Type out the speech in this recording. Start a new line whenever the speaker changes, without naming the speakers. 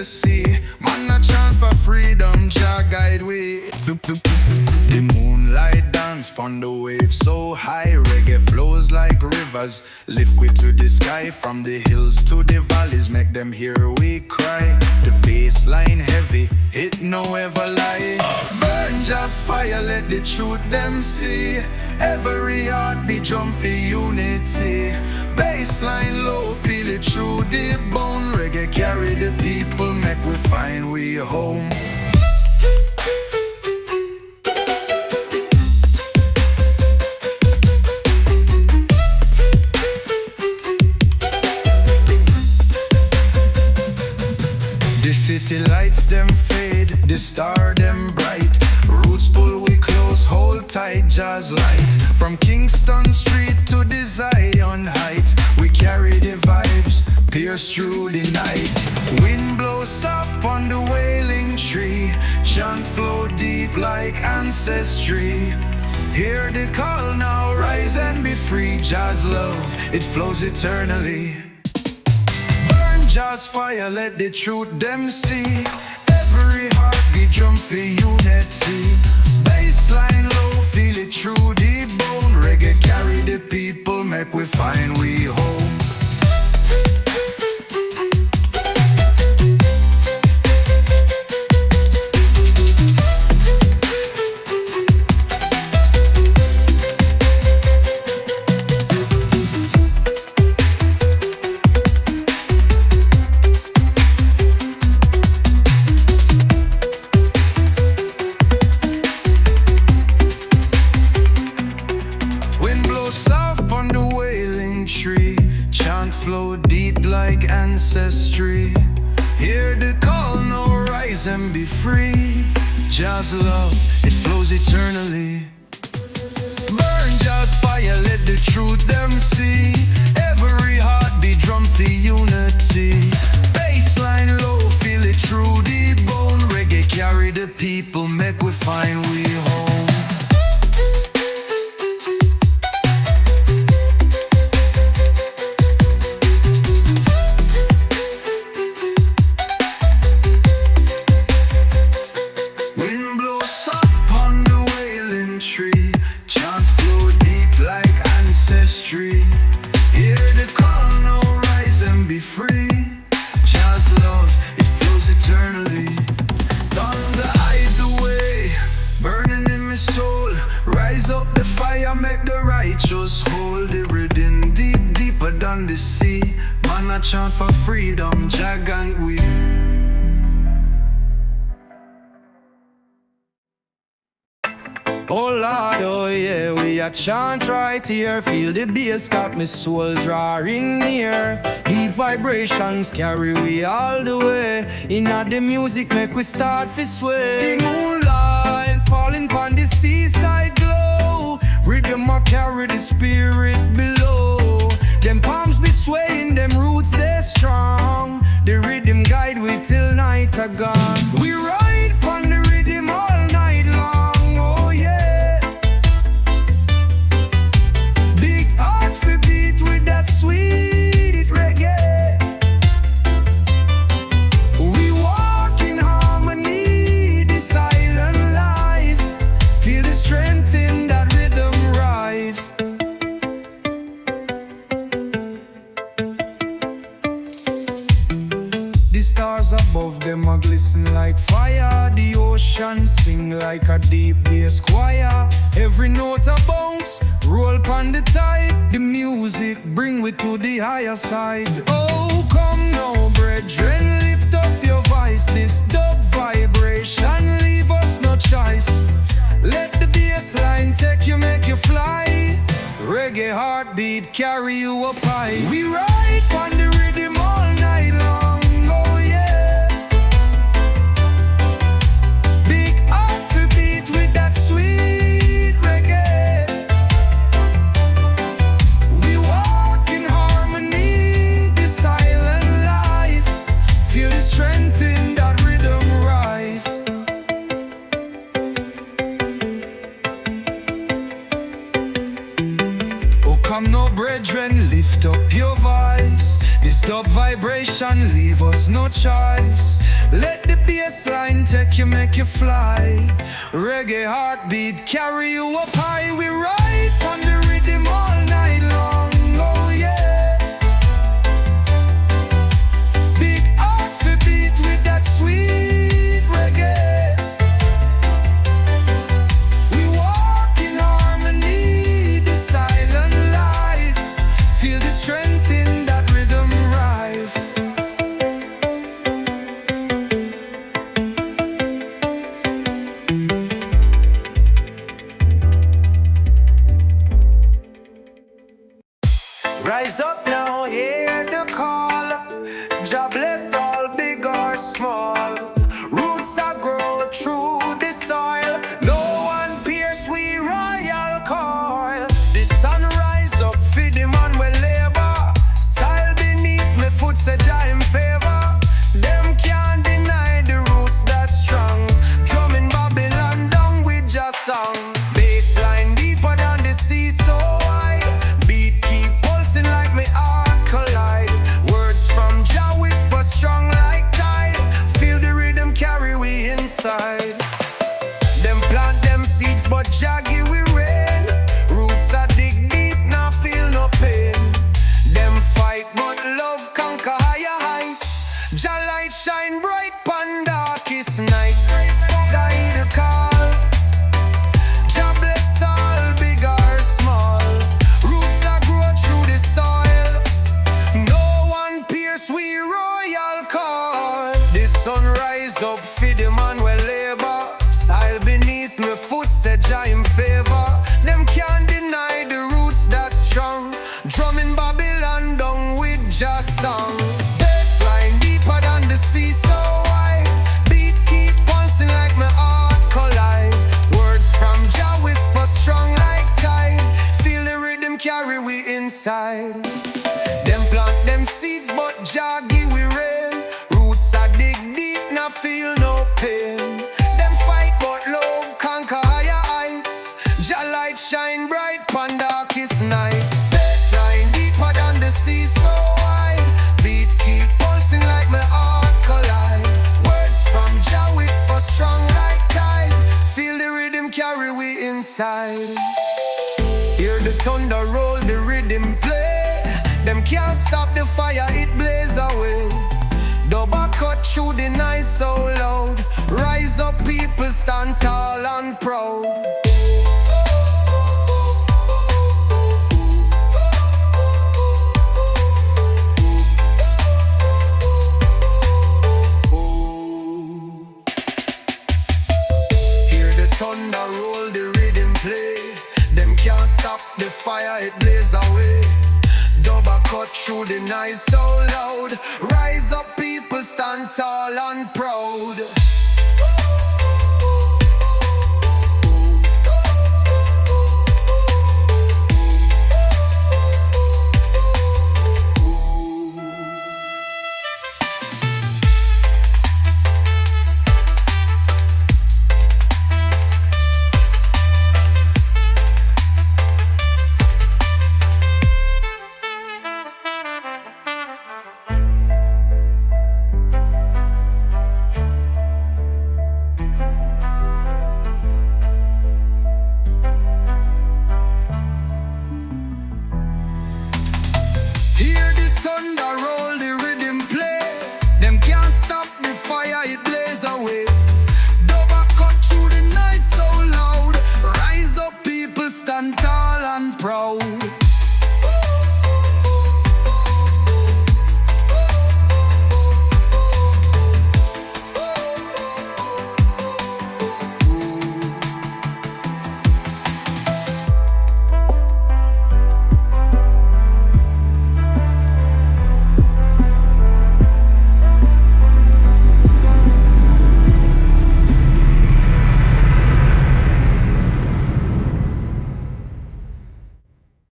the sea. Man a chant for freedom, Jah guide we. The moonlight dance pon the waves so high. Reggae flows like rivers, lift we to the sky. From the hills to the valleys, make them hear we cry. The bass line heavy, it no ever lie. Burn just fire, let the truth them see. Every heartbeat drum for unity. Bassline low, feel it through the bone. Reggae carry the people, make we find we home. The city lights them fade, the star them bright. Roots pull we close, hold tight, Jazz light. From Kingston Street to the Zion height, we carry the vibes, pierce through the night. Wind blows soft on the wailing tree, chant flow deep like ancestry. Hear the call now, rise and be free. Jazz love, it flows eternally. Just fire, let the truth them see. Every heartbeat drum for unity. Bassline low, feel it through the bone. Reggae carry the people, make we find we home. Flow deep like ancestry. Hear the call, no rise and be free. Just love, it flows eternally. Burn just fire, let the truth them see. Every heartbeat drum for unity. Bassline low, feel it through the bone. Reggae carry the people, make we find we home. Make the righteous hold the rhythm deep, deeper than the sea. Man a chant for freedom, Jag and we. Oh Lord, oh yeah, we a chant right here. Feel the bass got me soul drawing near. Deep vibrations carry we all the way. Inna the music make we start to sway. The moonlight falling pon the seaside glow. Rhythm a carry the spirit below. Them palms be swaying, them roots they strong. The rhythm guide we till night are gone. We ride pon the rhythm all night long, oh yeah. Big heart for beat with that sweet reggae. We walk in harmony, the silent life. Feel the strength in that rhythm ride. The stars above them are glisten like fire. The ocean sing like a deep bass choir. Every note a bounce, roll pon the tide. The music bring we to the higher side. Oh, come now, brethren, lift up your voice. This dub vibration leave us no choice. Let the bass line take you, make you fly. Reggae heartbeat carry you up high. We ride pon the rhythm all night long, oh yeah. Big heart for beat with that sweet reggae. We walk in harmony, the silent life. Feel the strength in that rhythm ride. Oh come no brethren, lift up your voice. This dub vibration leave us no choice. Let the bassline take you, make you fly. Reggae heartbeat carry you up high. We ride on the rhythm all night long. Oh yeah. Beat off a beat with that sweet reggae. We walk in harmony, the silent life. Feel the strength in that rhythm rife. Rise up now, hear the call. Jah bless all, big or small. Roots are grow through the soil. No one pierce we royal coil. The sun rise up, feed the man we labor. Soil beneath me foot, say Jah in favor. Them can't deny the roots that's strong. Drumming Babylon down with Jah song. Bassline deeper than the sea, so wide. Beat keep pulsing like me heart collide. Words from Jah whisper strong like tide. Feel the rhythm carry we inside. Them plant them seeds, but Jah give we rain. Roots are dig deep, now feel no pain. Them fight, but love conquer higher heights. Jah light shine bright pon darkest nights. Guide the call. Jah bless all, big or small. Roots are grow through the soil. No one pierce we royal call. The sun rise up, feed the man we labor. Soil beneath me foot, say Jah in favor. Them can't deny the roots that's strong. Drumming Babylon down with Jah song. Bassline deeper than the sea, so wide. Beat keep pulsing like my heart collide. Words from Jah whisper strong like tide. Feel the rhythm carry we inside. Them plant them seeds, but Jah give we rain. Roots are dig deep, now feel no pain. Them fight, but love conquer higher heights. Jah light shine bright pon darkest night. Bassline deeper than the sea, so wide. Beat keep pulsing like my heart collide. Words from Jah whisper strong like tide. Feel the rhythm carry we inside. Hear the thunder roll, the rhythm play. Them can't stop the fire, it blaze away. Double cut through the night so loud. Rise up, people stand tall and proud. Hear the thunder roll, the rhythm play. Them can't stop the fire, it blaze away. Double cut through the night so loud. Rise up, people stand tall and proud.